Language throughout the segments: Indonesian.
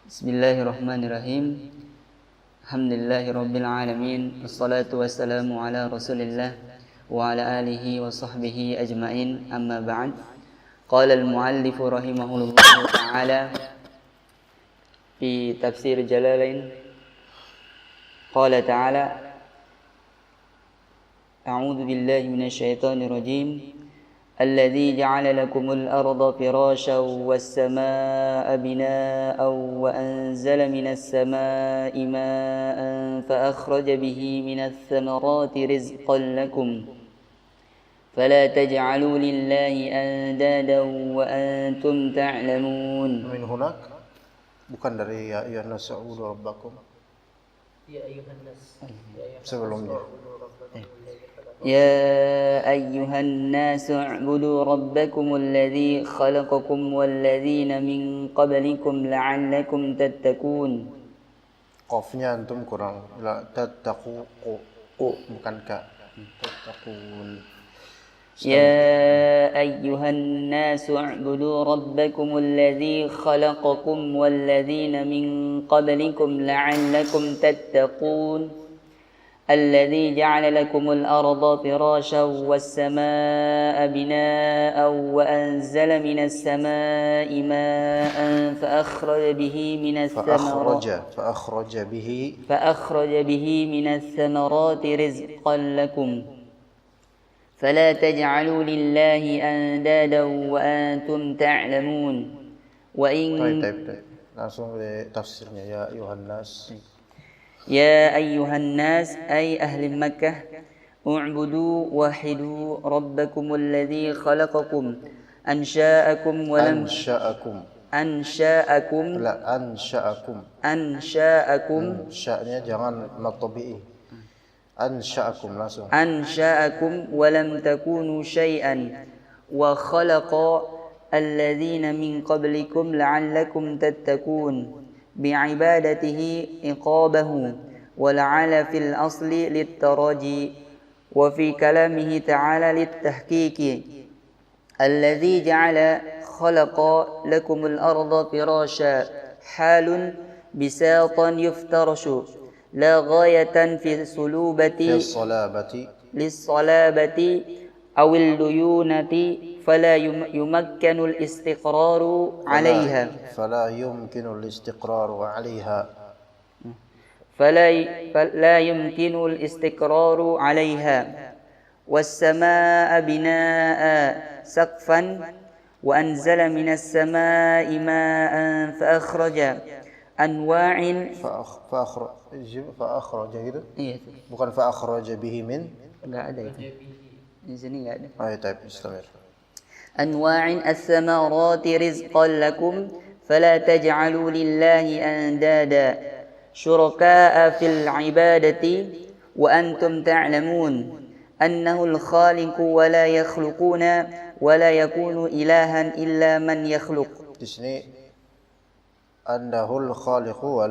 Bismillahirrahmanirrahim. Alhamdulillahirabbil alamin. Wassalatu wassalamu ala Rasulillah wa ala alihi wa sahbihi ajmain. Amma ba'd. Qala al-muallif rahimahullah ta'ala fi tafsir Jalalain. Qala ta'ala A'udzu billahi minasy syaithanir rajim. الذي جعل لكم الأرض فراشا والسماء بناء وأنزل من السماء ماء فأخرج به من الثمرات رزقا لكم فلا تجعلوا لله أندادا وأنتم تعلمون. من هناك bukan dari ya ayyuhan nas u'budu rabbakum. Ya ayyuhan nas. Sebelumnya. يا أيها الناس اعبدوا ربكم الذي خلقكم والذين من قبلكم لعلكم تتقون. Qafnya antum kurang. La tattaqu bukan ka. Tattaqun. يا أيها الناس اعبدوا ربكم الذي خلقكم والذين من قبلكم لعلكم تتقون. الذي جعل لكم الأرض فراشا والسماء بناء وأنزل من السماء ماء فأخرج به من الثمرات رزقا لكم فلا تجعلوا لله أندادا وأنتم تعلمون. طيب. Langsung dari tafsirnya ya ayuhan nas. يا أيها الناس أي أهل مكة اعبدوا وحدوا ربكم الذي خلقكم أنشأكم Sya'nya jangan matabi'i. Langsung. أنشأكم ولم تكونوا شيئا وخلق الذين من قبلكم لعلكم تتقون بعبادته إقابه ولعل في الأصل للتراجي وفي كلامه تعالى للتحقيق الذي جعل خلق لكم الأرض فراشا حال بساطا يفترش لا غاية في للصلابة أو الليونة فلا يمكن الاستقرار عليها والسماء بناء سقفا وأنزل من السماء ماء فأخرج أنواع gitu? Bukan fa'akhraja bihi min? Enggak ada itu. Di sini enggak ada. Istamir. أنواع الثمرات رزقا لكم فلا تجعلوا لله أندادا شركاء في العبادة وأنتم تعلمون أنه الخالق ولا يخلقون ولا يكون إلها إلا من يخلق. Di sini annahul khaliqu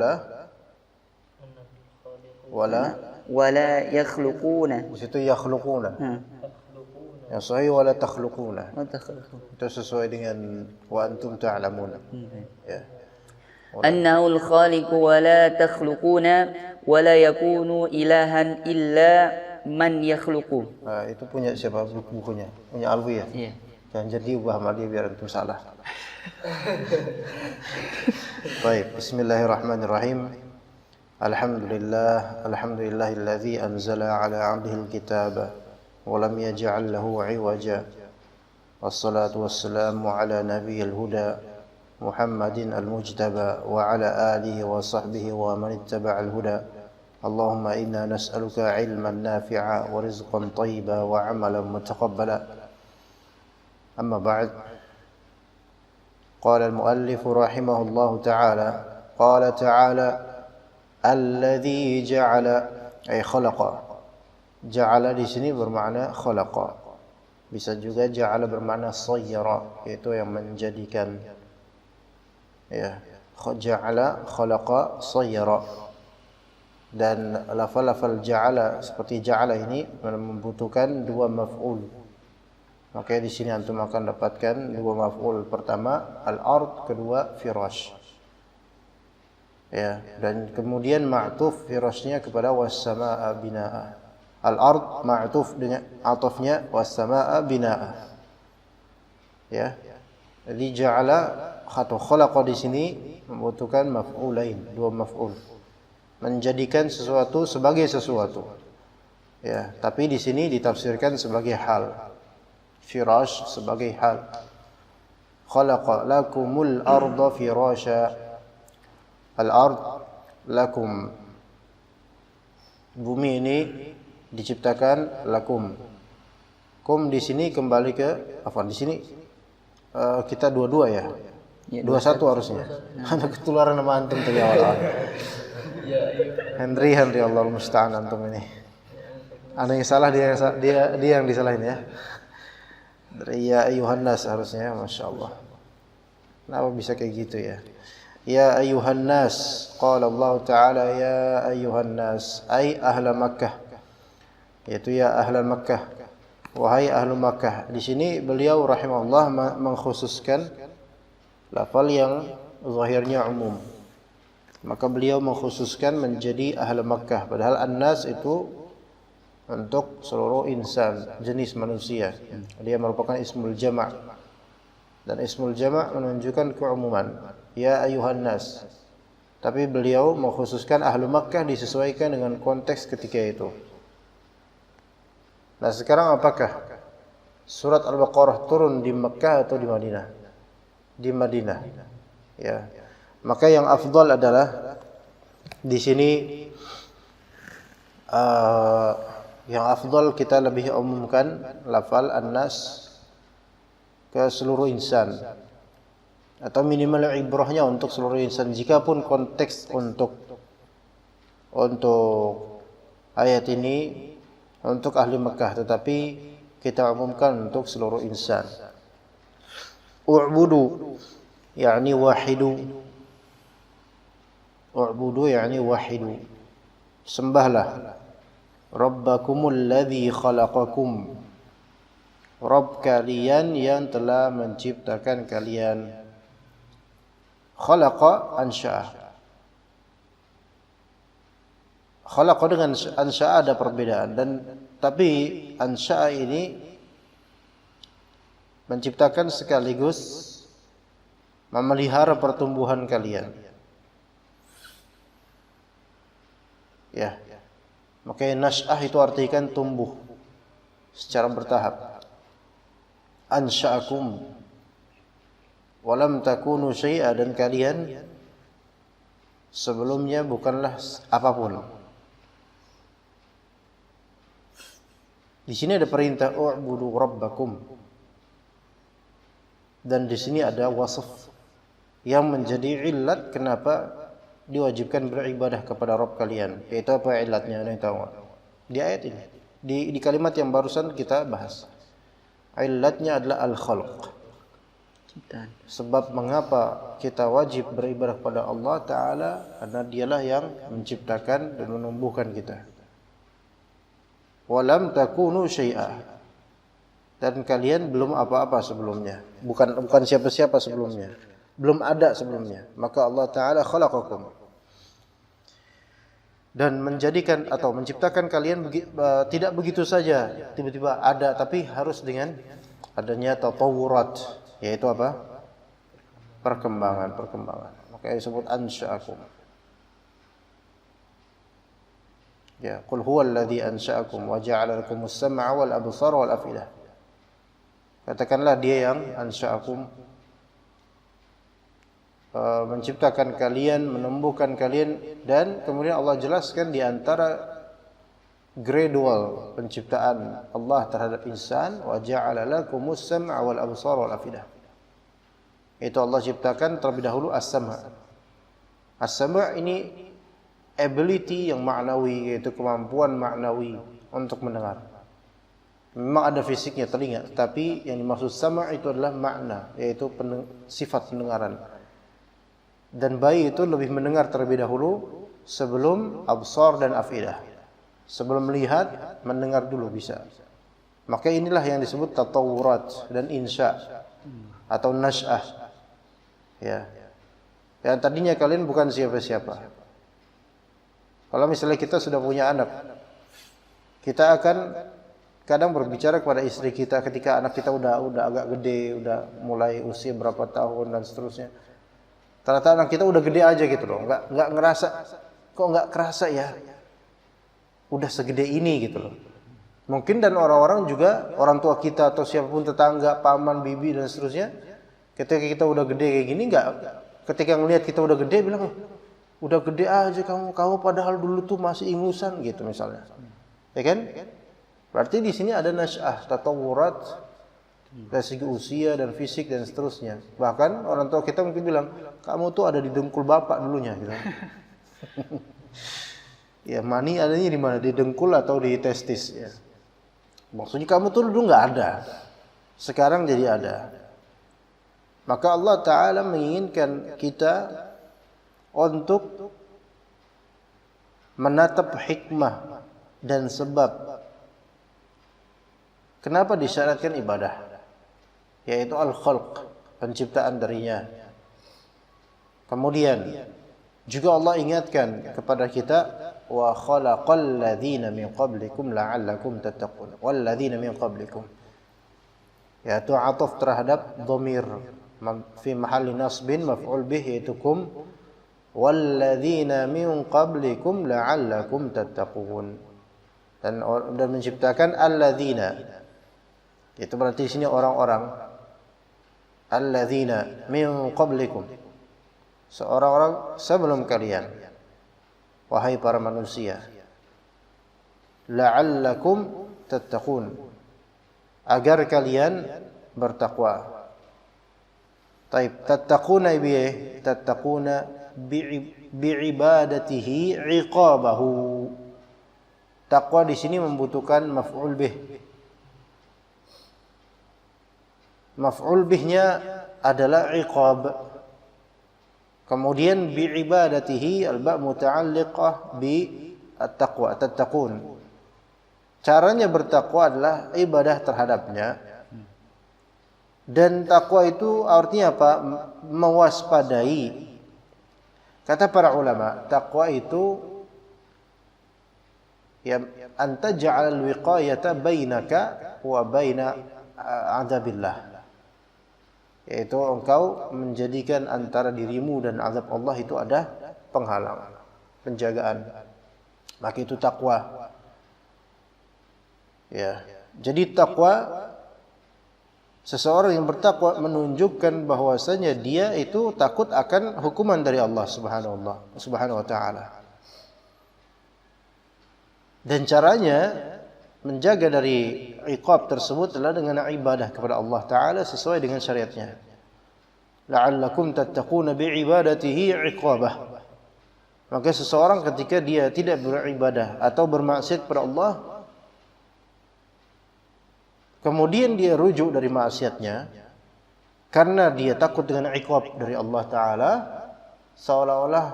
wala yakhluquna. Di situ yakhluquna. Yang sahih wala takhluquna. Itu sesuai dengan wa antum ta'lamuna. Ya. Annahul khaliqu wa la takhluquna wa la yakunu ilahan illa man yakhluqu. Itu punya siapa bukunya? Punya Alwi ya? Iya. Jangan jadi ubah sama dia biar antum salah. Baik, bismillahirrahmanirrahim. Alhamdulillahilladzi anzala ala 'abdihi al-kitaba ولم يجعل له عوجا والصلاة والسلام على نبي الهدى محمد المجتبى وعلى آله وصحبه ومن اتبع الهدى Allahumma inna nas'aluka ilman nafi'a wa rizqan tayyiba wa amalan mutaqabbala. Amma ba'd. Qala al-muallif rahimahullahu ta'ala, qala ta'ala alladhi ja'ala ay khalaqa. Ja'ala di sini bermakna khalaqa. Bisa juga ja'ala bermakna sayyara, yaitu yang menjadikan. Ya, ja'ala khalaqa sayyara. Dan lafal-lafal ja'ala seperti ja'ala ini membutuhkan dua maf'ul. Maka di sini antum akan dapatkan dua maf'ul. Pertama al-ard, kedua firash. Ya, dan kemudian ma'tuf firashnya kepada was-samaa'a binaa'a. Al-ard ma'tuf dengan atafnya was-samaa'a binaa'a. Ya. Jadi ja'ala atau khalaqa di sini membutuhkan maf'ulain, dua maf'ul. Menjadikan sesuatu sebagai sesuatu. Ya, tapi di sini ditafsirkan sebagai hal. Firash sebagai hal. Khalaqa lakumul arda firasha. Al-ard lakum. Bumi ini diciptakan lakum. Kum di sini kembali ke di sini kita dua-dua ya. Ya 21 harusnya. Ada ketularan nama antum tadi awal-awal. Henry Allah musta'an antum ini. Ada yang salah dia yang disalahin ya. Dari ya ayuhan nas harusnya, Masya Allah. Kenapa bisa kayak gitu ya? Ya ayuhan nas, qala Allah Ta'ala ya ayuhan nas, ay ahla Makkah. Yaitu ya ahla Makkah. Wahai ahlu Makkah. Di sini beliau rahimahullah mengkhususkan lafal yang zahirnya umum. Maka beliau mengkhususkan menjadi ahli Makkah. Padahal an-nas itu untuk seluruh insan, jenis manusia. Dia merupakan ismul jama'. Dan ismul jama' menunjukkan keumuman. Ya ayuhan nas. Tapi beliau mengkhususkan ahli Makkah disesuaikan dengan konteks ketika itu. Nah sekarang apakah surat Al-Baqarah turun di Makkah atau di Madinah? Di Madinah. Ya. Maka yang afdal adalah di sini yang afdal kita lebih umumkan lafal an-nas ke seluruh insan atau minimal ibrahnya untuk seluruh insan. Jikapun konteks untuk ayat ini untuk ahli Mekah, tetapi kita umumkan untuk seluruh insan. U'budu yakni wahidu. U'budu yani wahidu. Sembahlah Rabbakumul ladzi khalaqakum. Rabb kalian yang telah menciptakan kalian. Khalaqa ansya'a. Khalaqa dengan ansya'a ada perbedaan, tapi ansya'a ini menciptakan sekaligus memelihara pertumbuhan kalian. Ya. Makanya nash'ah itu artikan tumbuh secara bertahap. Ansha'akum walam takunu syai'a, dan kalian sebelumnya bukanlah apapun. Di sini ada perintah u'budu rabbakum. Dan di sini ada wasf yang menjadi illat kenapa diwajibkan beribadah kepada Rabb kalian. Yaitu apa ilatnya? Ada yang tahu? Di ayat ini, di kalimat yang barusan kita bahas. Ilatnya adalah al-khalq. Sebab mengapa kita wajib beribadah kepada Allah Ta'ala? Karena dialah yang menciptakan dan menumbuhkan kita. Walam takunu syai'a, dan kalian belum apa-apa sebelumnya. Bukan siapa-siapa sebelumnya. Belum ada sebelumnya. Maka Allah Ta'ala khalaqakum. Dan menjadikan atau menciptakan kalian tidak begitu saja tiba-tiba ada, tapi harus dengan adanya tatawurat, yaitu apa? Perkembangan. Maka disebut ansha'akum. Ya, qul huwallazi ansha'akum wa ja'ala lakumus sam'a wal absara wal afidah. Katakanlah dia yang ansha'akum, menciptakan kalian, menumbuhkan kalian, dan kemudian Allah jelaskan di antara gradual penciptaan Allah terhadap insan, wa ja'ala lakumus sam'a wal absara wal afidah. Itu Allah ciptakan terlebih dahulu as-sam'. As-sam' ini ability yang maknawi, yaitu kemampuan maknawi untuk mendengar. Memang ada fisiknya telinga, tapi yang dimaksud sama itu adalah makna, yaitu sifat pendengaran. Dan bayi itu lebih mendengar terlebih dahulu sebelum absar dan afidah. Sebelum melihat, mendengar dulu bisa. Maka inilah yang disebut tatawurat dan insya atau nash'ah. Ya. Yang tadinya kalian bukan siapa-siapa. Kalau misalnya kita sudah punya anak, kita akan kadang berbicara kepada istri kita ketika anak kita udah agak gede, udah mulai usia berapa tahun dan seterusnya. Ternyata anak kita udah gede aja gitu loh, nggak ngerasa, kok nggak kerasa ya, udah segede ini gitu loh. Mungkin dan orang-orang juga, orang tua kita atau siapapun tetangga, paman, bibi dan seterusnya, ketika kita udah gede kayak gini ketika ngelihat kita udah gede bilang, udah gede aja kamu padahal dulu tuh masih ingusan gitu misalnya, ya kan? Berarti di sini ada nash'ah, tatawurat dari segi usia dan fisik dan seterusnya. Bahkan orang tua kita mungkin bilang, kamu tuh ada di dengkul bapak dulunya gitu. Ya, mani adanya di mana? Di dengkul atau di testis ya. Maksudnya kamu tuh dulu nggak ada, sekarang jadi ada. Maka Allah Ta'ala menginginkan kita untuk menatap hikmah dan sebab kenapa disyaratkan ibadah, yaitu al-khalq, penciptaan darinya. Kemudian juga Allah ingatkan kepada kita, wa khalaqal ladzina min qablikum la'allakum tattaqun. Wal ladzina min qablikum, yaitu ataf terhadap dhamir fi mahalli nasbin maf'ul bih, yaitu kum. Wal ladzina min qablikum la'allakum tattaqun. Dan menciptakan alladzina, itu berarti di sini orang-orang. Alladzina min qablikum, seorang-orang sebelum kalian, wahai para manusia. La'allakum tattaqun, agar kalian bertakwa. Taib, tattaquna bihi, tattaquna bi'ibadatihi iqabahu. Takwa di sini membutuhkan maf'ul bih. Maf'ul bihnya adalah iqab. Kemudian bi'ibadatihi, al-ba' muta'alliqah bi at-taqwa, tattaqun. Caranya bertakwa adalah ibadah terhadapnya. Dan takwa itu artinya apa? Mewaspadai. Kata para ulama, takwa itu ya anta ja'al al-wiqayata bainaka wa baina adzabillah, yaitu engkau menjadikan antara dirimu dan azab Allah itu ada penghalang, penjagaan. Maka itu takwa. Ya, jadi takwa, seseorang yang bertakwa menunjukkan bahwasanya dia itu takut akan hukuman dari Allah Subhanahu wa taala. Dan caranya menjaga dari iqab tersebut adalah dengan ibadah kepada Allah Ta'ala sesuai dengan syariatnya. La'allakum tattaquna bi'ibadatihi iqabah. Maka seseorang ketika dia tidak beribadah atau bermaksiat kepada Allah, kemudian dia rujuk dari maksiatnya karena dia takut dengan iqab dari Allah Ta'ala, seolah-olah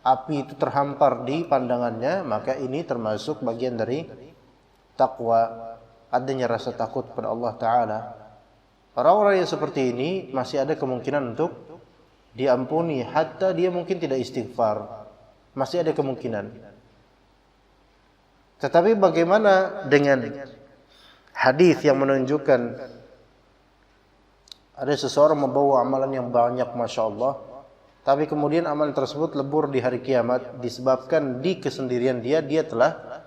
api itu terhampar di pandangannya, maka ini termasuk bagian dari takwa, adanya rasa takut kepada Allah Ta'ala. Orang-orang yang seperti ini masih ada kemungkinan untuk diampuni, hatta dia mungkin tidak istighfar, masih ada kemungkinan. Tetapi bagaimana dengan hadis yang menunjukkan ada seseorang membawa amalan yang banyak, Masya Allah, tapi kemudian amalan tersebut lebur di hari kiamat disebabkan di kesendirian dia telah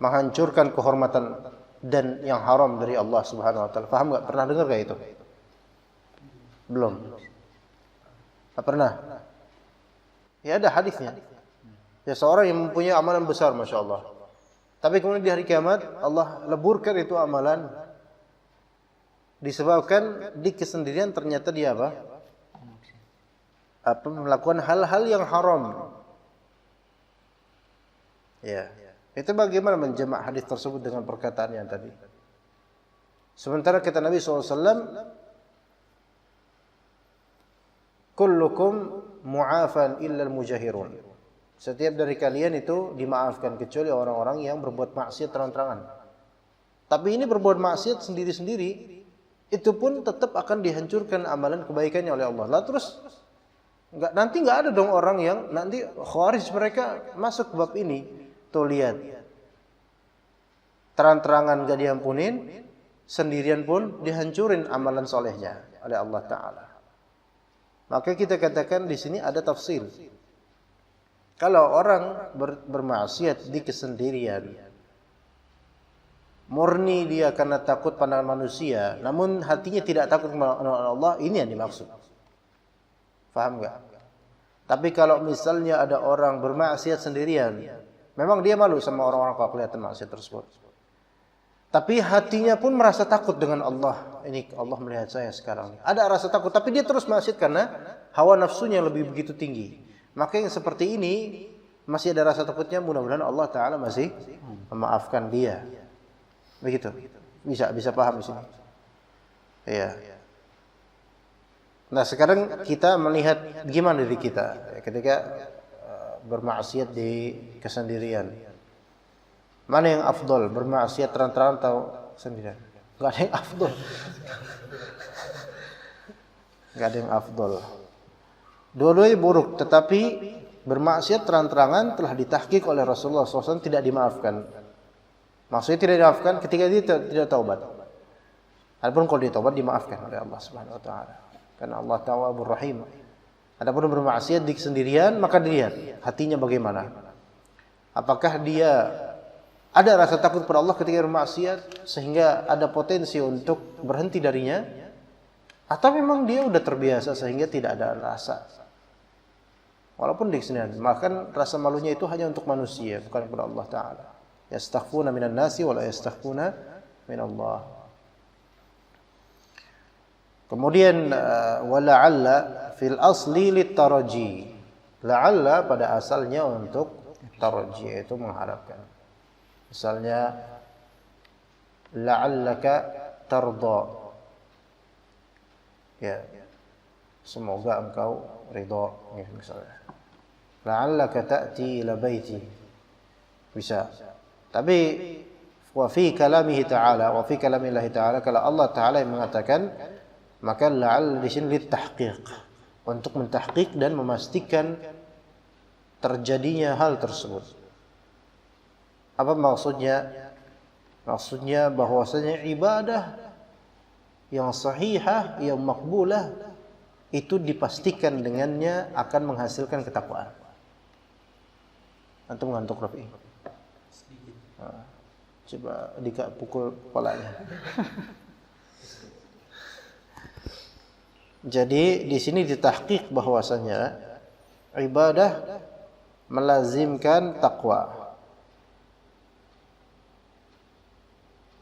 menghancurkan kehormatan dan yang haram dari Allah Subhanahu wa taala. Paham enggak? Pernah dengar enggak itu? Belum. Tak pernah. Ya ada hadisnya. Ya seorang yang mempunyai amalan besar, masya Allah. Tapi kemudian di hari kiamat Allah leburkan itu amalan disebabkan di kesendirian ternyata dia apa? Melakukan hal-hal yang haram. Ya. Itu bagaimana menjamak hadis tersebut dengan perkataan yang tadi. Sementara kata Nabi SAW, kullukum mu'afan illa al-mujahirun. Setiap dari kalian itu dimaafkan kecuali orang-orang yang berbuat maksiat terang-terangan. Tapi ini berbuat maksiat sendiri-sendiri, itu pun tetap akan dihancurkan amalan kebaikannya oleh Allah. Lah terus nanti enggak ada dong orang yang nanti khawarij mereka masuk ke bab ini. Tuh lihat. Terang-terangan enggak diampunin, sendirian pun dihancurin amalan solehnya oleh Allah Ta'ala. Maka kita katakan di sini ada tafsir. Kalau orang bermaksiat di kesendirian, murni dia karena takut pandangan manusia, namun hatinya tidak takut kepada Allah, ini yang dimaksud. Faham enggak? Tapi kalau misalnya ada orang bermaksiat sendirian, memang dia malu sama orang-orang kalau kelihatan maksiat tersebut. Tapi hatinya pun merasa takut dengan Allah. Ini Allah melihat saya sekarang. Ada rasa takut, tapi dia terus maksiat karena hawa nafsunya lebih begitu tinggi. Maka yang seperti ini masih ada rasa takutnya, mudah-mudahan Allah Ta'ala masih memaafkan dia. Begitu. Bisa paham di sini. Iya. Nah, sekarang kita melihat gimana diri kita ketika bermaksiat di kesendirian. Mana yang afdol, bermaksiat terang-terangan atau sendirian? Enggak ada yang afdol. Enggak ada yang afdol. Dua-duanya buruk, tetapi bermaksiat terang-terangan telah ditahqiq oleh Rasulullah SAW tidak dimaafkan. Maksudnya tidak dimaafkan ketika dia tidak taubat. Adapun kalau dia taubat dimaafkan oleh Allah Subhanahu Wa Taala. Karena Allah Tawwabur Rahim. Adapun bermaksiat di kesendirian, maka dilihat hatinya bagaimana. Apakah dia ada rasa takut kepada Allah ketika bermaksiat sehingga ada potensi untuk berhenti darinya, atau memang dia udah terbiasa sehingga tidak ada rasa. Walaupun di kesendirian, bahkan rasa malunya itu hanya untuk manusia, bukan kepada Allah Ta'ala. Yastakhfuna minan nasi wa la yastakhfuna minallah. Kemudian wala'alla fil asli litaraji. La'alla pada asalnya untuk taraji, yaitu mengharapkan. Misalnya la'allaka tarda. Ya. Semoga engkau ridha, ya, misalnya. La'allaka ta'ti ila baiti. Bisa. Tapi wa fi kalamihi ta'ala, wa fi kalamillahi ta'ala, kalau Allah Ta'ala yang mengatakan, maka la'al di sini litahqiq, untuk mentahqiq dan memastikan terjadinya hal tersebut. Apa maksudnya? Maksudnya bahwasanya ibadah yang sahihah, yang makbulah, itu dipastikan dengannya akan menghasilkan ketakwaan. Antum ngantuk, Rafi? Coba Dika pukul kepalanya. Jadi di sini ditahqiq bahwasanya ibadah melazimkan takwa.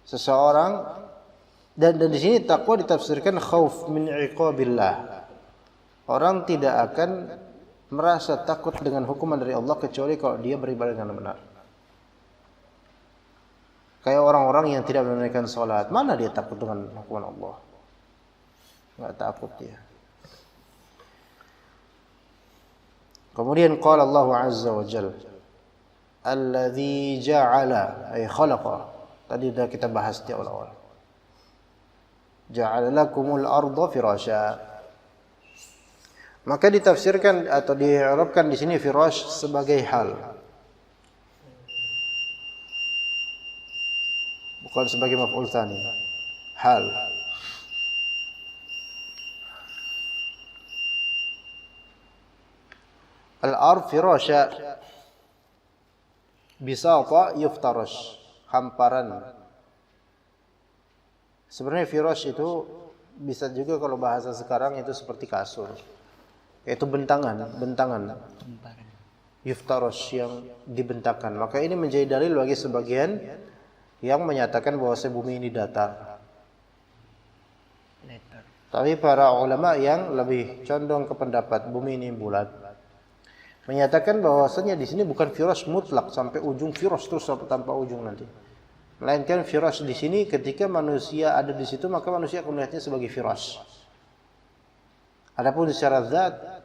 Seseorang dan di sini takwa ditafsirkan khauf min iqabillah. Orang tidak akan merasa takut dengan hukuman dari Allah kecuali kalau dia beribadah dengan benar. Kayak orang-orang yang tidak menunaikan salat, mana dia takut dengan hukuman Allah? Enggak takut dia. Kemudian qala Allah Azza wa Jalla, alladzi ja'ala ay khalaqa. Tadi sudah kita bahas di awal-awal. Ja'ala lakumul arda firasya. Maka ditafsirkan atau di'rabkan di sini firash sebagai hal. Bukan sebagai maf'ul tsani. Hal. Al-ard firasya. Bisata yuftarash. Hamparan. Sebenarnya firash itu bisa juga kalau bahasa sekarang itu seperti kasur. yaitu bentangan Hamparan. yuftarosh yang dibentangkan. Maka ini menjadi dalil bagi sebagian yang menyatakan bahwa bumi ini datar. Letter. Tapi para ulama yang lebih condong ke pendapat bumi ini bulat menyatakan bahwasanya di sini bukan firash mutlak sampai ujung firash terus sampai tanpa ujung nanti. Melainkan firash di sini ketika manusia ada di situ maka manusia akan melihatnya sebagai firash. Adapun secara zat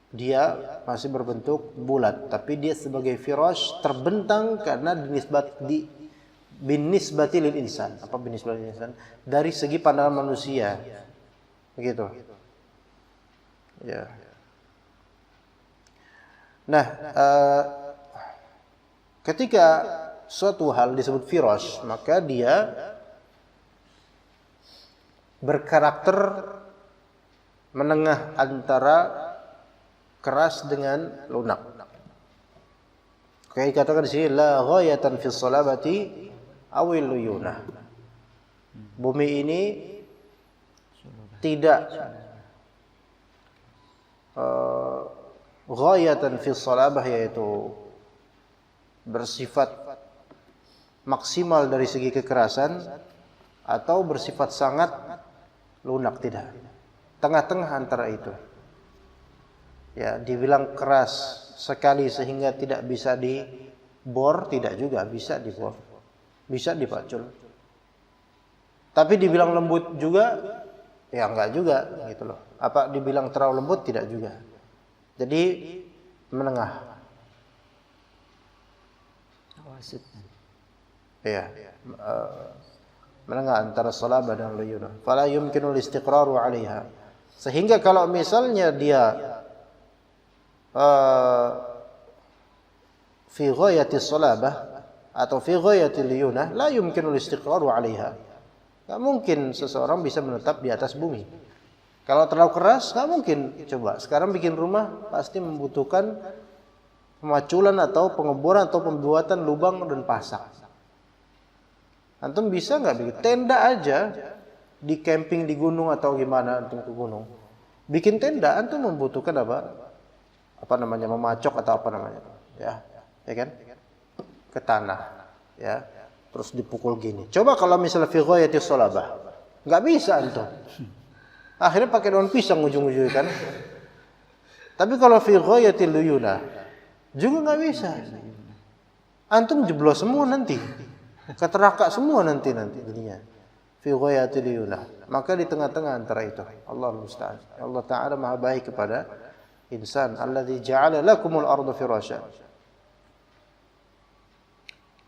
dia masih berbentuk bulat, tapi dia sebagai firash terbentang karena binisbati lil insan. Apa binisbati lil insan? Dari segi pandangan manusia. Begitu. Ya. Nah, ketika suatu hal disebut firash, maka dia berkarakter menengah antara keras dengan lunak. Oke, katakan di sini la ghayatan fi salabati awil luyunah. Bumi ini tidak ghayatan fi salabah, yaitu bersifat maksimal dari segi kekerasan atau bersifat sangat lunak, tidak. Tengah-tengah antara itu. Ya, dibilang keras sekali sehingga tidak bisa dibor, tidak juga, bisa dibor. Bisa dipacul. Tapi dibilang lembut juga, ya enggak juga gitu loh. Apa dibilang terlalu lembut, tidak juga. Jadi menengah. Wasit. Ya, menengah antara salabah dan luyunah. Fala yumkinul istiqraru 'alaiha. Sehingga kalau misalnya dia fi ghayati salabah atau fi ghayati luyunah, la yumkinul istiqraru 'alaiha. Enggak mungkin seseorang bisa menetap di atas bumi. Kalau terlalu keras, nggak mungkin. Coba, sekarang bikin rumah pasti membutuhkan pemaculan atau pengeboran atau pembuatan lubang dan pasak. Antum bisa nggak bikin tenda aja di camping di gunung atau gimana antum ke gunung? Bikin tenda, antum membutuhkan apa? Apa namanya, memacok atau apa namanya? Ya kan? Ke tanah, ya. Terus dipukul gini. Coba kalau misalnya fi ghayati salabah, nggak bisa antum. Akhirnya pakai daun pisang ujung-ujungnya kan. Tapi kalau fi ghayatil luyuna juga nggak bisa. Antum jeblos semua nanti. Keteraka semua nanti jadinya. Fi ghayatil luyuna. Maka di tengah-tengah antara itu. Allah musta'an. Allah Ta'ala Maha baik kepada insan. Alladzi ja'ala lakumul arda firasya.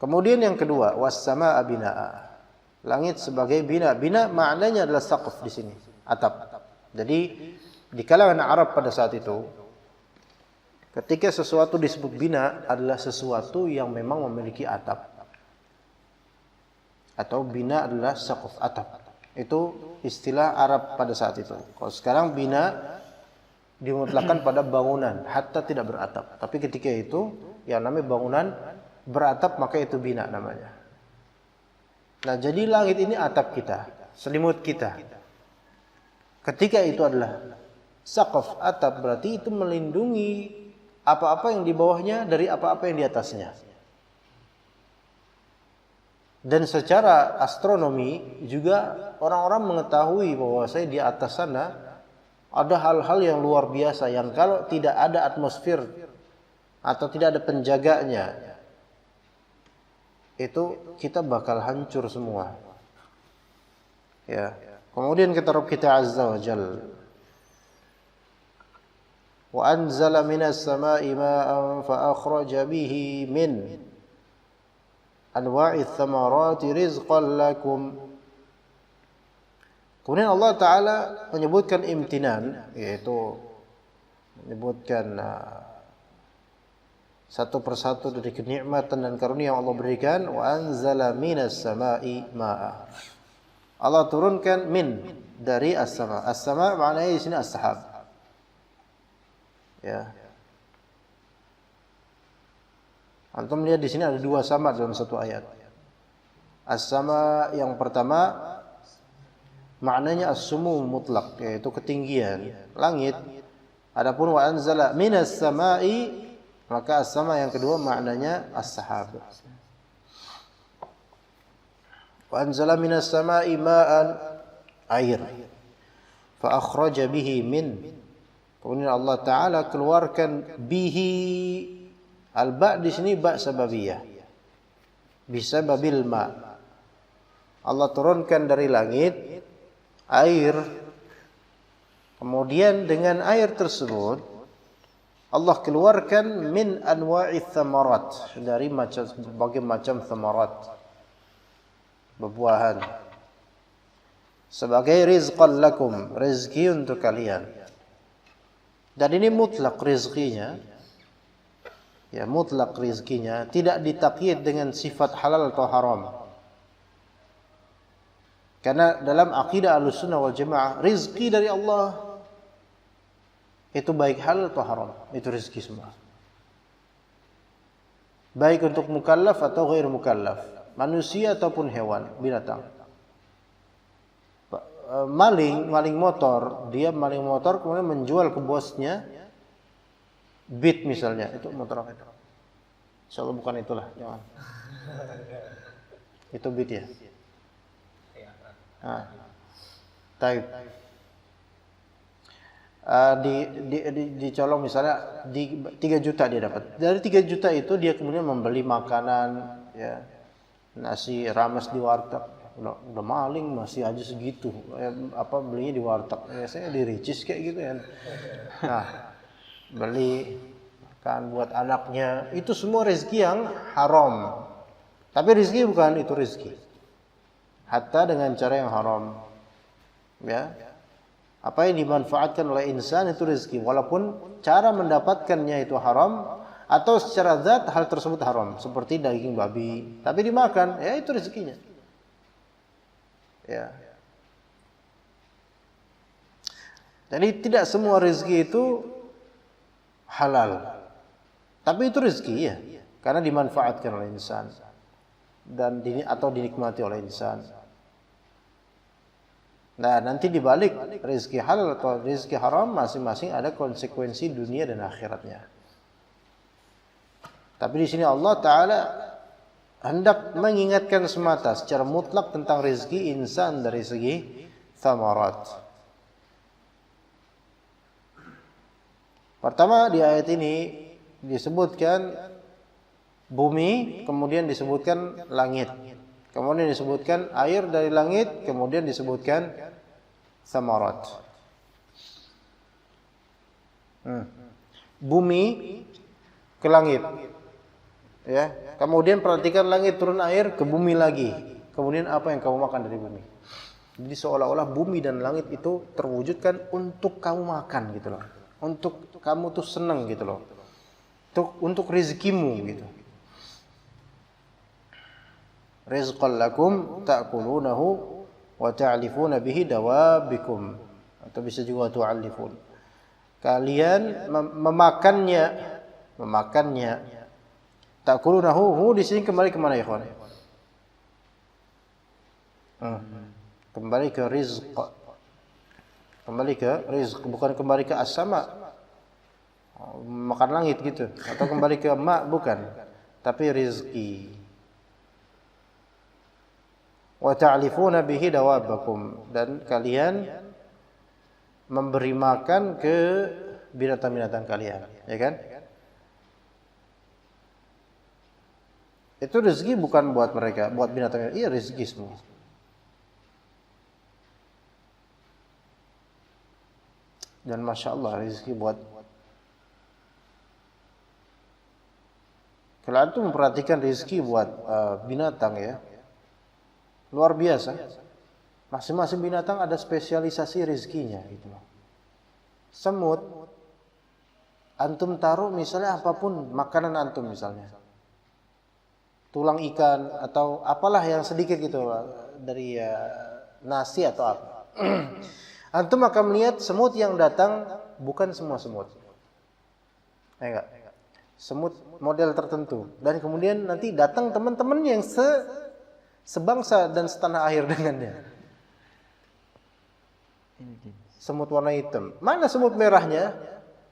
Kemudian yang kedua, was samaa binaa. Langit sebagai bina. Bina maknanya adalah saqaf di sini. Atap. Jadi di kalangan Arab pada saat itu, ketika sesuatu disebut bina adalah sesuatu yang memang memiliki atap. Atau bina adalah saqaf, atap. Itu istilah Arab pada saat itu. Kalau sekarang bina dimutlakan pada bangunan, hatta tidak beratap. Tapi ketika itu yang namanya bangunan beratap, maka itu bina namanya. Nah, jadi langit ini atap kita, selimut kita. Ketika itu adalah saqaf, atap, berarti itu melindungi apa-apa yang di bawahnya dari apa-apa yang di atasnya. Dan secara astronomi juga orang-orang mengetahui bahwa di atas sana ada hal-hal yang luar biasa yang kalau tidak ada atmosfer atau tidak ada penjaganya, itu kita bakal hancur semua. Ya. Kemudian kata Rabb kita Azza wa Jalla, wa anzala minas sama'i ma'an fa akhraja bihi min anwa'ith thamarati rizqan lakum. Kemudian Allah Ta'ala menyebutkan imtinan, yaitu menyebutkan satu persatu dari kenikmatan dan karunia yang Allah berikan. Wa anzala minas sama'i ma'a. Allah turunkan min dari as-sama. As-sama maknanya di sini as-sahab. Ya. Antum lihat di sini ada dua sama dalam satu ayat. As-sama yang pertama maknanya as-sumu mutlak, yaitu ketinggian langit Adapun wa anzala minas sama'i, maka as-sama yang kedua maknanya as-sahab. Wa anzala minas sama'i ma'an, air. Fa akhraja bihi min. Kemudian Allah Ta'ala keluarkan bihi, al-ba' di sini ba' sababiyah. Bisababil ma'. Allah turunkan dari langit air. Kemudian dengan air tersebut Allah keluarkan min anwa'i thamarat, dari berbagai macam thamarat, buah-buahan, sebagai rizqan lakum, rezeki untuk kalian. Dan ini mutlak rizkinya, ya mutlak rizkinya, tidak ditakyid dengan sifat halal atau haram. Karena dalam akidah Ahlussunnah wal Jamaah, rizki dari Allah itu baik halal atau haram, itu rezeki semua. Baik untuk mukallaf atau ghair mukallaf, manusia ataupun hewan, binatang. Maling motor, dia maling motor kemudian menjual ke bosnya Beat misalnya, itu motor apa itu? Insyaallah bukan itulah, jangan. Itu Beat ya. Taib. Dicolong misalnya di 3 juta dia dapat. Dari 3 juta itu dia kemudian membeli makanan, ya, nasi rames di warteg. Udah maling masih aja segitu. Belinya di warteg. Biasanya di Ricis kayak gitu ya. Nah, beli makan buat anaknya. Itu semua rezeki yang haram. Tapi rezeki bukan itu rezeki. Hatta dengan cara yang haram. Ya. Apa yang dimanfaatkan oleh insan itu rezeki, walaupun cara mendapatkannya itu haram, atau secara zat hal tersebut haram, seperti daging babi, tapi dimakan, ya itu rezekinya. Ya. Jadi tidak semua rezeki itu halal, tapi itu rezeki ya, karena dimanfaatkan oleh insan dan atau dinikmati oleh insan. Nah, nanti dibalik rezeki halal atau rezeki haram masing-masing ada konsekuensi dunia dan akhiratnya. Tapi di sini Allah Ta'ala hendak mengingatkan semata secara mutlak tentang rezeki insan dari segi thamarat. Pertama di ayat ini disebutkan bumi, kemudian disebutkan langit. Kemudian disebutkan air dari langit, kemudian disebutkan thamarat. Bumi ke langit. Ya, kemudian perhatikan langit turun air ke bumi lagi. Kemudian apa yang kamu makan dari bumi? Jadi seolah-olah bumi dan langit itu terwujudkan untuk kamu makan gitu loh. Untuk kamu tuh senang gitu loh. Untuk rezekimu gitu. Rizqan lakum ta'kulunahu wa ta'lifuna bihi dawabikum, atau bisa juga tu'allifun. Kalian memakannya. Ta'kulunahu di sini kembali ke mana ya, ikhwan? Kembali ke rizq. Kembali ke rizq, bukan kembali ke as-sama. Makan langit gitu, atau kembali ke ma, bukan. Tapi rizki. Wa ta'lifuna bihi dawabakum, dan kalian memberi makan ke binatang-binatang kalian, ya kan? Itu rezeki bukan buat mereka, buat binatang. Iya, rezeki semua. Dan Masya Allah rezeki buat. Kalau antum memperhatikan rezeki buat binatang ya, luar biasa. Masing-masing binatang ada spesialisasi rezekinya gitu loh. Semut, antum taruh misalnya apapun makanan antum misalnya, tulang ikan atau apalah yang sedikit gitu dari nasi atau apa. Antum akan melihat semut yang datang bukan semua semut. Enggak. Semut model tertentu, dan kemudian nanti datang teman-temannya yang sebangsa dan setanah air dengannya. Semut warna hitam. Mana semut merahnya?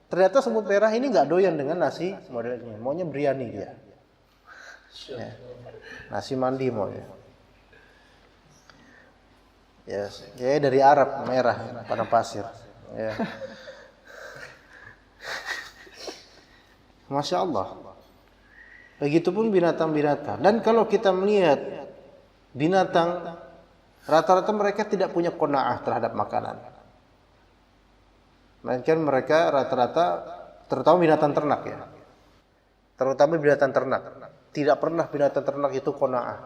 Ternyata semut merah ini nggak doyan dengan nasi modelnya, maunya biryani dia. Ya. Nasi mandi mau ya. Ya dari Arab merah padang pasir. Ya. Masya Allah. Begitupun binatang-binatang. Dan kalau kita melihat binatang, rata-rata mereka tidak punya qanaah terhadap makanan. Melainkan mereka rata-rata, terutama binatang ternak ya. Terutama binatang ternak. Tidak pernah binatang ternak itu qanaah.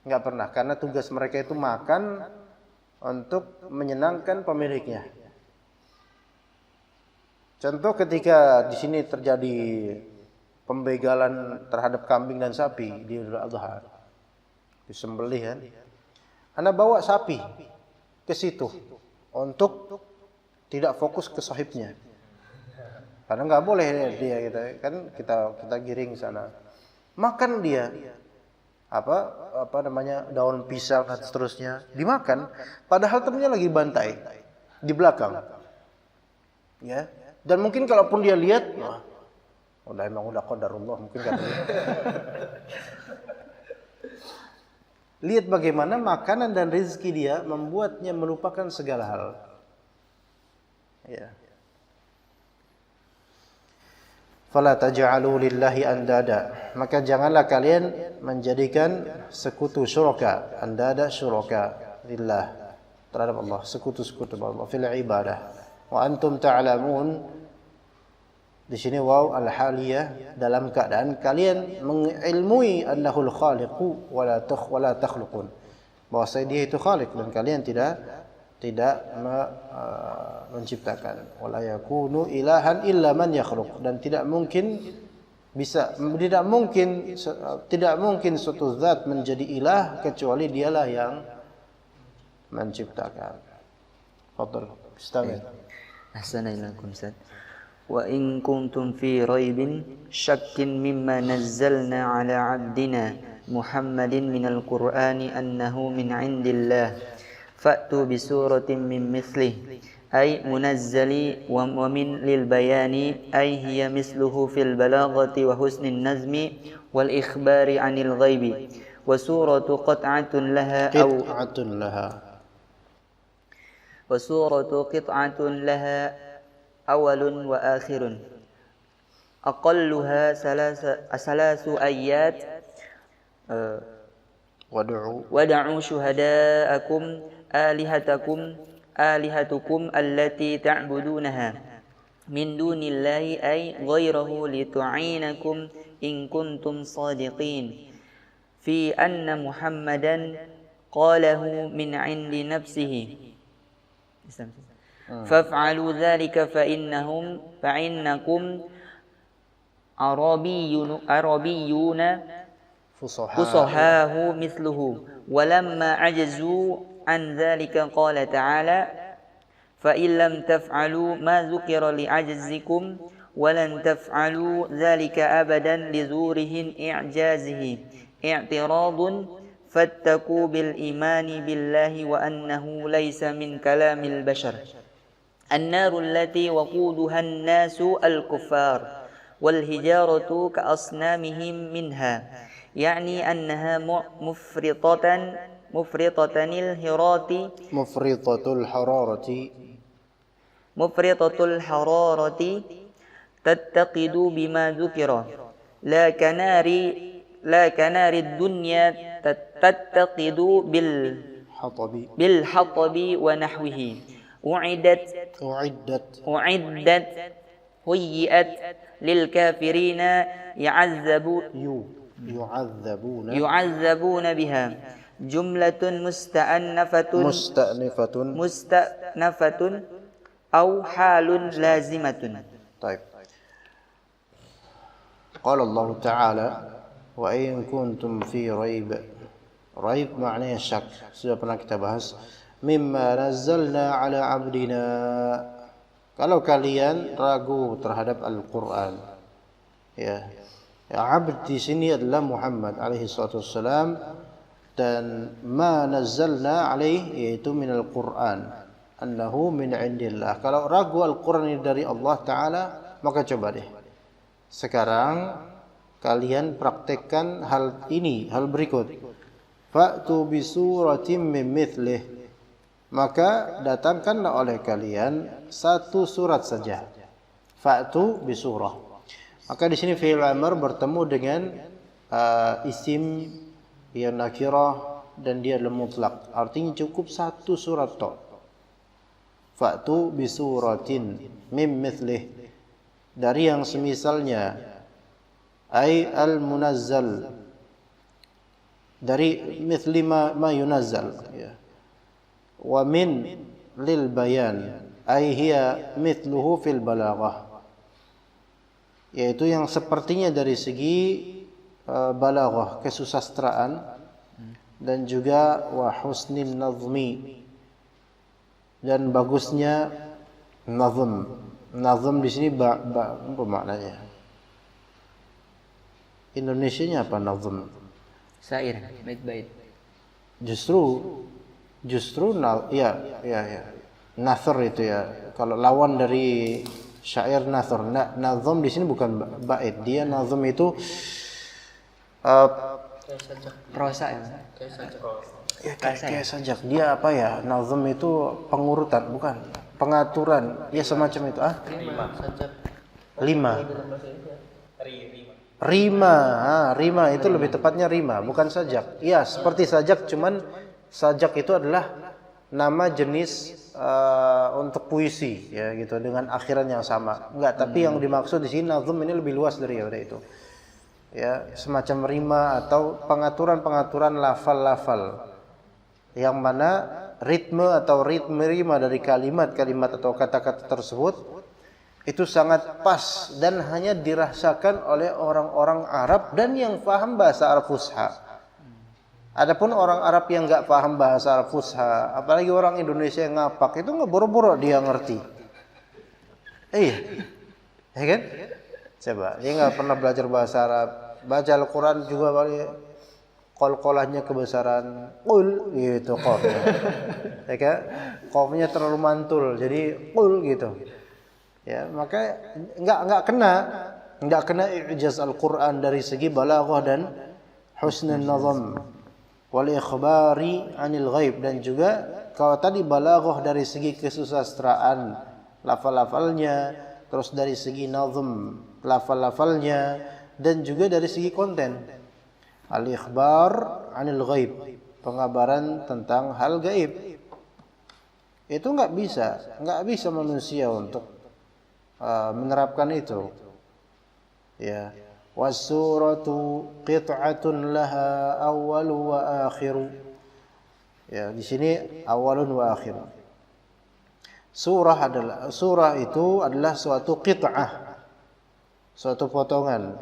Enggak pernah, karena tugas mereka itu makan untuk menyenangkan pemiliknya. Contoh ketika di sini terjadi pembegalan terhadap kambing dan sapi di Idul Adha, disembelih kan, Anda bawa sapi ke situ untuk tidak fokus ke sahibnya, karena nggak boleh dia kita giring sana, makan dia apa namanya daun pisang dan seterusnya dimakan, padahal temennya lagi bantai di belakang, ya. Dan mungkin kalaupun dia lihat, udah qadarullah mungkin katanya. Lihat bagaimana makanan dan rezeki dia membuatnya melupakan segala hal. Ya. Fala taj'alu lillahi andada. Maka janganlah kalian menjadikan sekutu syuraka, andada syuraka lillah, terhadap Allah, sekutu-sekutu Allah fil ibadah. Wa antum ta'lamun, di sini waw al-haliyah, dalam keadaan kalian mengilmui annahul khaliqu wala takhluqun, bahwa dia itu khaliq dan kalian tidak menciptakan. Wala yakunu ilahan illa man yakhluq, dan tidak mungkin suatu zat menjadi ilah kecuali dialah yang menciptakan. Fadhal, bismillah. Assalamualaikum Ustaz. Wa in kuntum fi raibin syakkin mimma nazzalna ala abdina Muhammadin minal Qur'ani annahu min indillah fa'tu bi suratin min mithlih ay munazzali wa min lil bayani ay hiya misluhu fil balaghati wa husnin nazmi wal ikhbari anil ghaibi wa suratu qat'atun laha وسورة قطعة لها أول وآخر أقلها ثلاث آيات ودعوا شهداءكم آلهتكم التي تعبدونها من دون الله أي غيره لتعينكم إن كنتم صادقين في أن محمدا قاله من عند نفسه فافعلوا ذلك فإنكم عربيون فصحاه مثله ولما عجزوا عن ذلك قال تعالى فإن لم تفعلوا ما ذكر لعجزكم ولن تفعلوا ذلك أبدا لزوره إعجازه اعتراض فاتقوا بالإيمان بالله وأنه ليس من كلام البشر النار التي وقودها الناس الكفار والهجارة كأصنامهم منها يعني أنها مفرطة الحرارة تتقد بما ذكر لا كنار الدنيا تتقد بالحطب ونحوه أعدت هيئت للكافرين يعذبون بها جملة مستأنفة أو حال لازمة. طيب. قال الله تعالى وَإِن كُنْتُمْ فِي رَيْبٍ. Raib maknanya syak, sudah pernah kita bahas. Mimma nazzalna ala abdina, kalau kalian ragu terhadap Al-Quran, ya abd di sini adalah Muhammad alaihi salatu wassalam, dan ma nazzalna alaihi yaitu minal Quran. annahu min indillah. Kalau ragu Al-Qur'an ini dari Allah Ta'ala, maka coba deh sekarang kalian praktekkan hal ini, hal berikut. Fa'tu bi suratin min mithlih. Maka datangkanlah oleh kalian satu surat saja. Fa'tu bi surah. Maka di sini fi'il amr bertemu dengan isim yang nakirah dan dia adalah mutlak. Artinya cukup satu surat tok. Fa'tu bi suratin min mithlih. Dari yang semisalnya, ay al-munazzal, dari mithli ma yunazzal, ya. Wa min lil bayan, ay hiya mithluhu fil balaghah, yaitu yang sepertinya dari segi balaghah, kesusastraan, dan juga wa husnin nazmi, dan bagusnya nazm. Nazm di sini apa maknanya? Indonesianya apa nazm? Syair, bait-bait. Justru ya. Nasr itu ya. Kalau lawan dari syair nasr. Nazm di sini bukan bait. Dia nazm itu Prosa ya. Kayak sajak. Dia apa ya? Nazm itu pengurutan, bukan? Pengaturan. Ya semacam itu. Lima. Rima itu lebih tepatnya rima, bukan sajak. Iya, seperti sajak, cuman sajak itu adalah nama jenis untuk puisi, ya gitu, dengan akhiran yang sama. Enggak, tapi yang dimaksud di sini nazm ini lebih luas dari itu. Ya, semacam rima atau pengaturan lafal-lafal yang mana ritme atau ritme rima dari kalimat-kalimat atau kata-kata tersebut itu sangat pas dan hanya dirasakan oleh orang-orang Arab dan yang paham bahasa Arab Fusha. Adapun orang Arab yang enggak paham bahasa Arab Fusha, apalagi orang Indonesia yang ngapak, itu enggak boro-boro dia ngerti. Iya. Ya kan? Coba, dia enggak pernah belajar bahasa Arab, baca Al-Qur'an juga paling qol-qolahnya kebesaran qul gitu qafnya. Ya kan? Qafnya terlalu mantul jadi qul gitu. Ya, maka enggak kena i'jaz Al-Qur'an dari segi balaghah dan husnul nazam wal ikhbari 'anil ghaib, dan juga kalau tadi balaghah dari segi kesusastraan lafal-lafalnya, terus dari segi nazam lafal-lafalnya, dan juga dari segi konten al-ikhbar 'anil ghaib, pengabaran tentang hal gaib. Itu enggak bisa manusia untuk menerapkan itu. Ya, was-suratu qit'atun laha awwalu wa akhiru. Ya, di sini awalun wa akhir. Surah itu adalah suatu qit'ah, suatu potongan.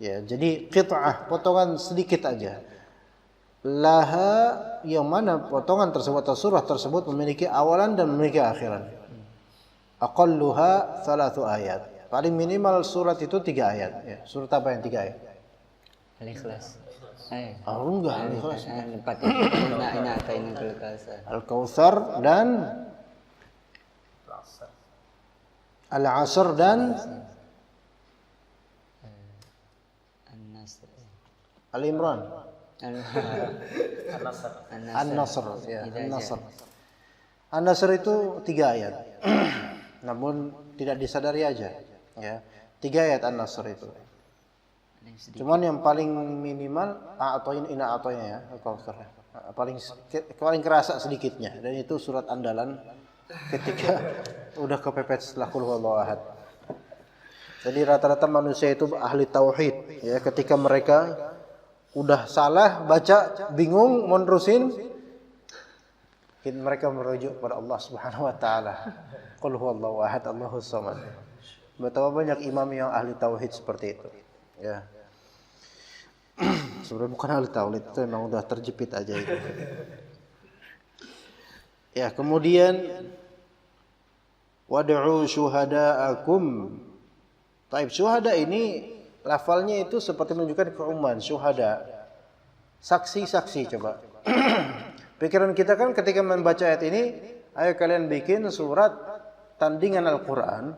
Ya, jadi qit'ah, potongan sedikit aja. Laha, yang mana potongan tersebut atau surah tersebut memiliki awalan dan memiliki akhiran. Aqalluha 3 ayat. Paling minimal surat itu 3 ayat. Ya, surat apa yang 3 ayat? Al-Ikhlas. Enggak, Al-Ikhlas. Empat ya. Ina Al-Kautsar. Al-Kautsar dan Al-Asr dan An-Nasr. Al-Imran. An-Nasr. Ya, An-Nasr. An-Nasr itu 3 ayat. Namun tidak disadari aja, ya. 3 ayat An-Nasr itu. Cuman yang paling minimal ina atoin ya, Al-Kautsar. Paling kerasa sedikitnya, dan itu surat andalan ketika udah kepepet setelah qul huwallahu ahad. Jadi rata-rata manusia itu ahli tauhid, ya. Ketika mereka udah salah baca, bingung mau nerusin, mereka merujuk kepada Allah Subhanahu wa taala. Qul huwallahu ahad, Allahus samad. Betapa banyak imam yang ahli tauhid seperti itu. Ya. Sebenarnya bukan ahli tauhid, itu memang udah terjepit aja itu. Ya, kemudian wad'u syuhada'akum. Taib, syuhada ini lafalnya itu seperti menunjukkan keumuman, syuhada. Saksi-saksi coba. Pikiran kita kan ketika membaca ayat ini ayo kalian bikin surat tandingan Al-Quran,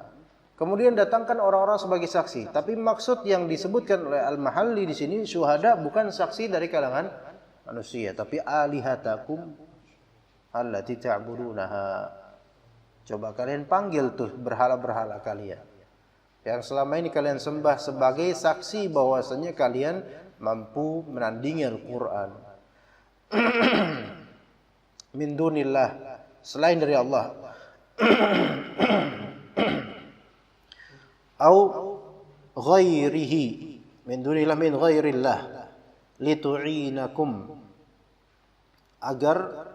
kemudian datangkan orang-orang sebagai saksi. Tapi maksud yang disebutkan oleh Al-Mahalli di sini syuhada bukan saksi dari kalangan manusia, tapi alihatakum allati ta'budunaha. Coba kalian panggil tuh berhala-berhala kalian yang selama ini kalian sembah sebagai saksi bahwasanya kalian mampu menandingi Al-Quran. Min dunillah, selain dari Allah. Au ghairihi, min dunillah min ghairillah, litu'inakum, agar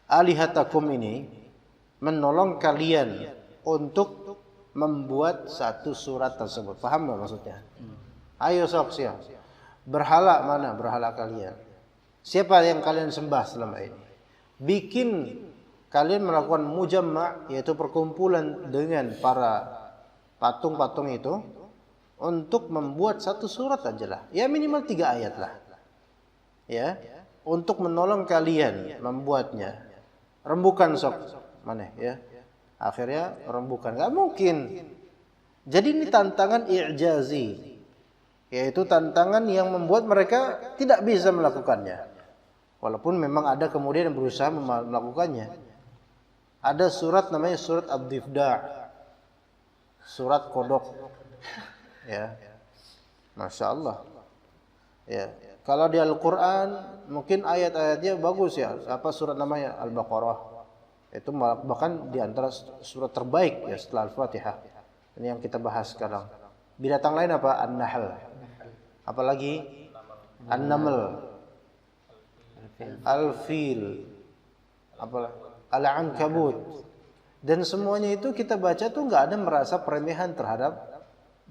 alihatakum ini menolong kalian untuk membuat satu surat tersebut. Paham nggak maksudnya? Ayo sok siap. Berhala mana berhala kalian? Siapa yang kalian sembah selama ini? Bikin kalian melakukan mujamma', yaitu perkumpulan dengan para patung-patung itu untuk membuat satu surat aja lah. Ya minimal 3 ayat lah. Ya, untuk menolong kalian membuatnya. Rembukan sok. Mana ya? Akhirnya rembukan. Gak mungkin. Jadi ini tantangan i'jazi, yaitu tantangan yang membuat mereka tidak bisa melakukannya. Walaupun memang ada kemudian yang berusaha melakukannya. Ada surat namanya surat Ad-Difda', surat kodok. Ya, masya Allah. Ya, kalau di Al-Quran mungkin ayat-ayatnya bagus ya. Apa surat namanya? Al-Baqarah. Itu bahkan di antara surat terbaik ya setelah Al-Fatihah. Ini yang kita bahas sekarang. Binatang lain apa? An-Nahl. Apalagi? An-Naml. Al-Fil. Apalah? Al-Ankabut. Dan semuanya itu kita baca tuh nggak ada merasa peremehan terhadap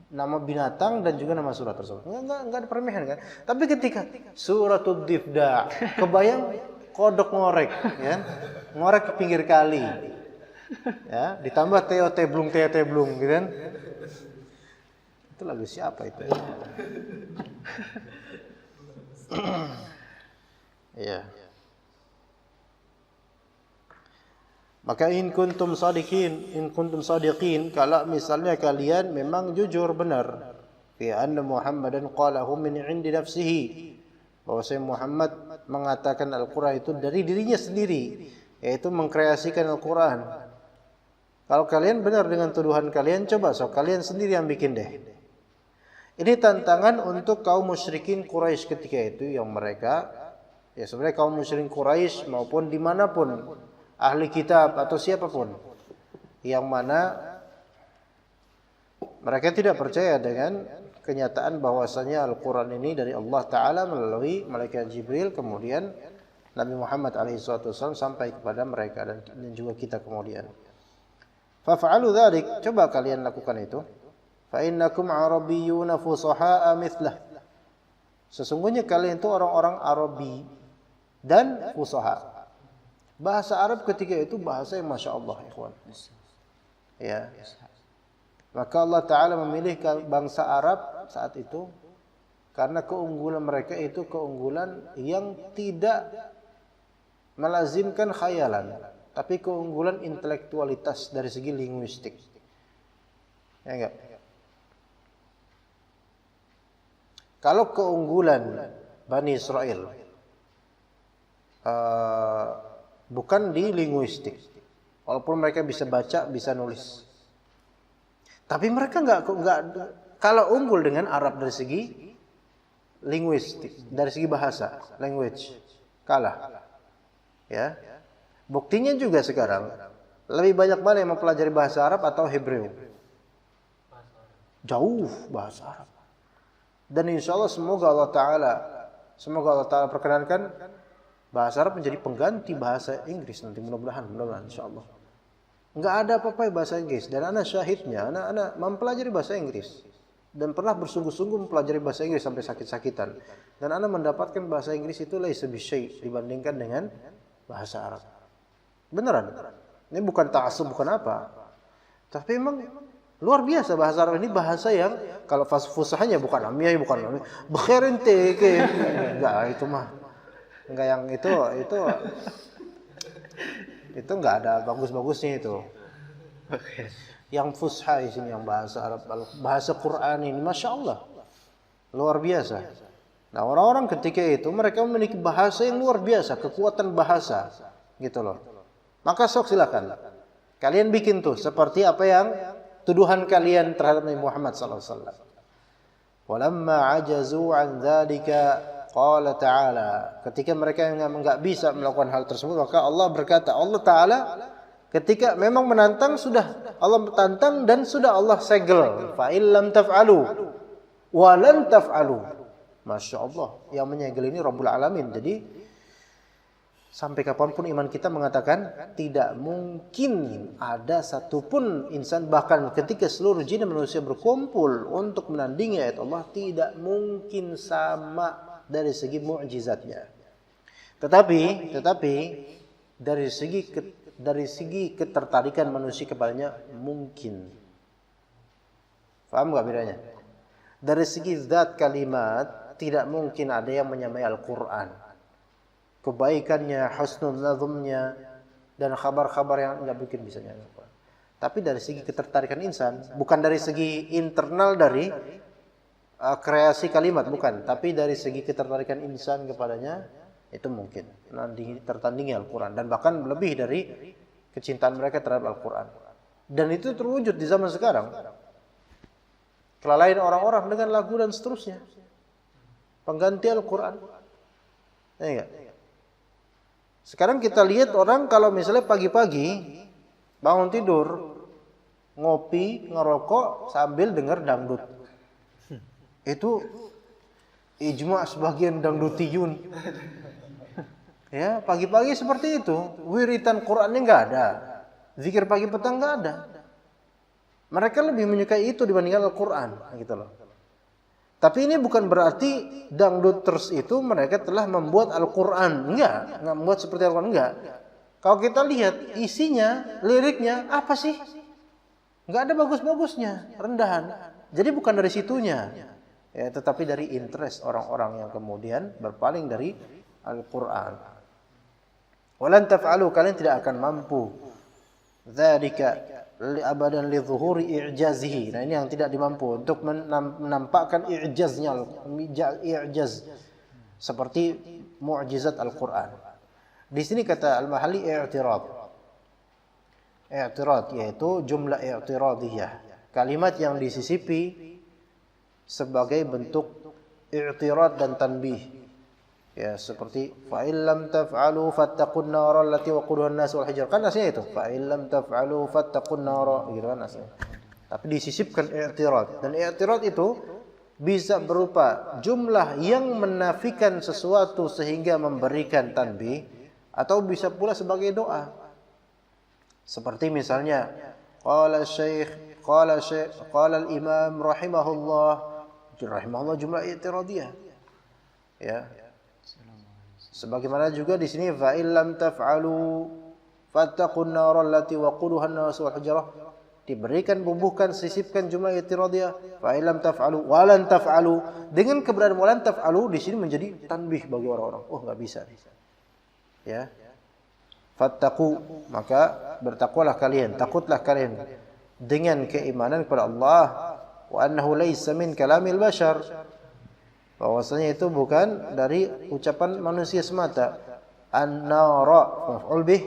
nama binatang dan juga nama surat tersebut. Nggak ada peremehan kan. Tapi ketika suratul Difda', kebayang kodok ngorek, ya, ngorek ke pinggir kali, ya, ditambah teo teblung, gitu kan? Itu lagu siapa itu? Ya. Maka in kuntum sadiqin, kalau misalnya kalian memang jujur benar, fi anna Muhammadan qalahu min 'indi nafsihi, bahwasanya Muhammad mengatakan Al-Quran itu dari dirinya sendiri, yaitu mengkreasikan Al-Quran. Kalau kalian benar dengan tuduhan kalian, coba kalian sendiri yang bikin deh. Ini tantangan untuk kaum musyrikin Quraisy ketika itu, yang mereka, ya sebenarnya kaum musyrikin Quraisy maupun dimanapun, ahli kitab atau siapapun, yang mana mereka tidak percaya dengan kenyataan bahwasanya Al-Quran ini dari Allah Ta'ala melalui malaikat Jibril, kemudian Nabi Muhammad SAW sampai kepada mereka dan juga kita kemudian. Fafa'alu dzalik, coba kalian lakukan itu. Fa innakum arabiyyuna fusahaa mithlah. Sesungguhnya kalian itu orang-orang Arabi dan fusaha. Bahasa Arab ketika itu bahasa yang masya Allah, ikhwan. Ya. Maka Allah Ta'ala memilih bangsa Arab saat itu karena keunggulan mereka itu keunggulan yang tidak melazimkan khayalan, tapi keunggulan intelektualitas dari segi linguistik. Ya enggak? Kalau keunggulan Bani Israel bukan di linguistik, walaupun mereka bisa baca, bisa nulis, tapi mereka enggak kalau unggul dengan Arab dari segi linguistik, dari segi bahasa, language, kalah. Ya. Buktinya juga sekarang lebih banyak mana yang mempelajari bahasa Arab atau Hebreu? Jauh bahasa Arab. Dan insya Allah semoga Allah Ta'ala perkenankan bahasa Arab menjadi pengganti bahasa Inggris nanti, mudah-mudahan insya Allah. Enggak ada apa-apa bahasa Inggris, dan anak syahidnya, anak mempelajari bahasa Inggris dan pernah bersungguh-sungguh mempelajari bahasa Inggris sampai sakit-sakitan, dan anak mendapatkan bahasa Inggris itu laisa bisyai dibandingkan dengan bahasa Arab. Beneran. Ini bukan ta'assub, bukan apa, tapi memang luar biasa bahasa Arab ini, bahasa yang kalau fusahanya bukan amiyah, bukan bekhirin teke, enggak, itu mah enggak, yang itu Itu nggak ada bagus-bagusnya itu. Yang fusha di sini, yang bahasa Arab, bahasa Quran ini, masya Allah, luar biasa. Nah, orang-orang ketika itu mereka memiliki bahasa yang luar biasa, kekuatan bahasa, gitu loh. Maka sok silakan, kalian bikin tuh seperti apa yang tuduhan kalian terhadap Nabi Muhammad SAW. Walamma ajazu an dzalika qala ta'ala. Ketika mereka yang enggak bisa melakukan hal tersebut, maka Allah berkata, Allah Ta'ala ketika memang menantang, sudah Allah tantang dan sudah Allah segel. Fa illam taf'alu wa lan taf'alu. Masya Allah, yang menyegel ini Rabbul Alamin. Jadi sampai kapanpun iman kita mengatakan tidak mungkin ada satupun insan, bahkan ketika seluruh jin dan manusia berkumpul untuk menandingi ayat Allah, tidak mungkin sama dari segi mukjizatnya. Tetapi dari segi ketertarikan manusia kepadanya mungkin. Paham nggak bedanya? Dari segi zat kalimat tidak mungkin ada yang menyamai Al-Quran. Kebaikannya, husnul nazmnya, dan kabar-kabar yang nggak mungkin bisa nyamai Al-Quran. Tapi dari segi ketertarikan insan, bukan dari segi internal dari kreasi kalimat, bukan, tapi dari segi ketertarikan insan kepadanya itu mungkin tertandingi Al-Quran, dan bahkan lebih dari kecintaan mereka terhadap Al-Quran. Dan itu terwujud di zaman sekarang. Kelalaian orang-orang dengan lagu dan seterusnya, pengganti Al-Quran. Ya enggak? Sekarang kita lihat orang kalau misalnya pagi-pagi bangun tidur, ngopi, ngerokok sambil dengar dangdut. Itu ijma sebagian dangdutiyun. Ya, pagi-pagi seperti itu. Wiritan Qur'annya enggak ada. Zikir pagi petang enggak ada. Mereka lebih menyukai itu dibandingkan Al-Qur'an, gitu loh. Tapi ini bukan berarti dangduters itu mereka telah membuat Al-Qur'an. Enggak membuat seperti Al-Qur'an, enggak. Kalau kita lihat isinya, liriknya apa sih? Enggak ada bagus-bagusnya, rendahan. Jadi bukan dari situnya. Ya, tetapi dari interest orang-orang yang kemudian berpaling dari Al-Qur'an. Walan taf'alu, kalian tidak akan mampu. Dzalika abadan li zuhuri i'jazihi. Nah, ini yang tidak dimampu untuk menampakkan i'jaznya, i'jaz seperti mukjizat Al-Qur'an. Di sini kata Al-Mahalli i'tirad. I'tirad yaitu jumlah i'tiradiyah. Kalimat yang disisipi sebagai bentuk i'tirad dan tanbih. Ya, seperti fa illam taf'alu fattaqun nar allati waquduha an-nas wal hijar. Kan aslinya itu fa illam taf'alu fattaqun nar, gitu kan aslinya. Tapi disisipkan i'tirad, dan i'tirad itu bisa berupa jumlah yang menafikan sesuatu sehingga memberikan tanbih, atau bisa pula sebagai doa. Seperti misalnya qala al-imam rahimahullah jumlah i'tiradiyah. Ya. Sebagaimana juga di sini fa illam taf'alu fattaqun nar allati waquduha an-nas wal hijarah, diberikan bubuhkan sisipkan jumlah i'tiradiyah fa illam taf'alu wa lan taf'alu. Dengan keberadaan wa lan taf'alu di sini menjadi tanbih bagi orang-orang. Oh, enggak bisa. Ya. Fattaqu, maka bertakwalah kalian, takutlah kalian dengan keimanan kepada Allah, wa annahu laysa min kalamil bashar, bahwasanya itu bukan dari ucapan manusia semata. An-nara maf'ul bih,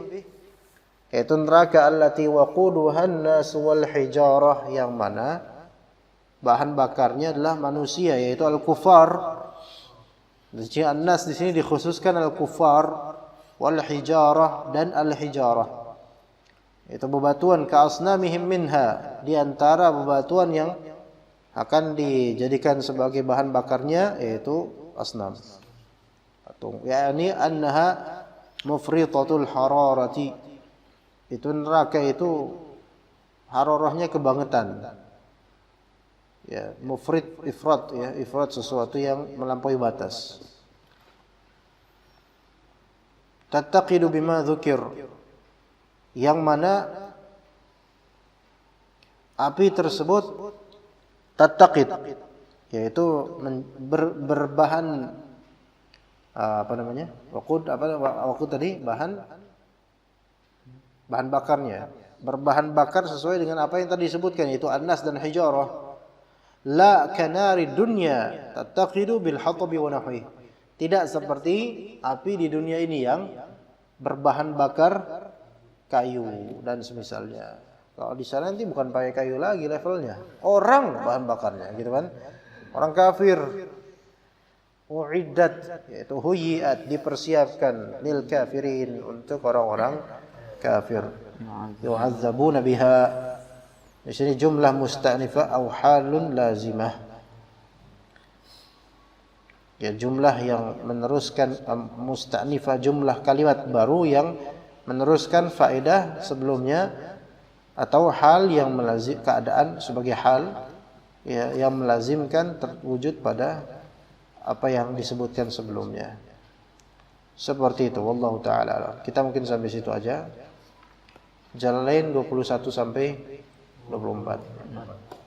yaitu neraka allati waquduha an-nas wal hijarah, yang mana bahan bakarnya adalah manusia, yaitu al-kufar. Jadi an-nas di sini dikhususkan al-kufar, wal hijarah dan al-hijarah. Itu bebatuan ka asnamihim minha, di antara bebatuan yang akan dijadikan sebagai bahan bakarnya yaitu asnam. Patung. Yani annaha mufritatul hararati. Itu neraka itu hararahnya kebangetan. Ya, mufrit, ifrat, ya, ifrat sesuatu yang melampaui batas. Tattaqidu bima dzukir, yang mana api tersebut tattaqid, yaitu berbahan apa namanya? Waqud, apa waqud tadi? Bahan bahan bakarnya. Berbahan bakar sesuai dengan apa yang tadi disebutkan, yaitu an-nas dan hijarah. La kanari dunya tattaqidu bil hatabi wa nahwi. Tidak seperti api di dunia ini yang berbahan bakar kayu dan semisalnya. Kalau di sana nanti bukan pakai kayu lagi levelnya, orang bahan bakarnya, gitu kan? Orang kafir. Uiddat, yaitu huyiat, dipersiapkan lil kafirin, untuk orang-orang kafir. Yu'adzabuna biha. Di sini jumlah musta'nifah au halun lazimah. Ya, jumlah yang meneruskan musta'nifah, jumlah kalimat baru yang meneruskan faedah sebelumnya, atau hal yang melazim, keadaan sebagai hal ya, yang melazimkan terwujud pada apa yang disebutkan sebelumnya. Seperti itu, wallahu taala alam. Kita mungkin sampai situ aja. Jalan lain 21 sampai 24.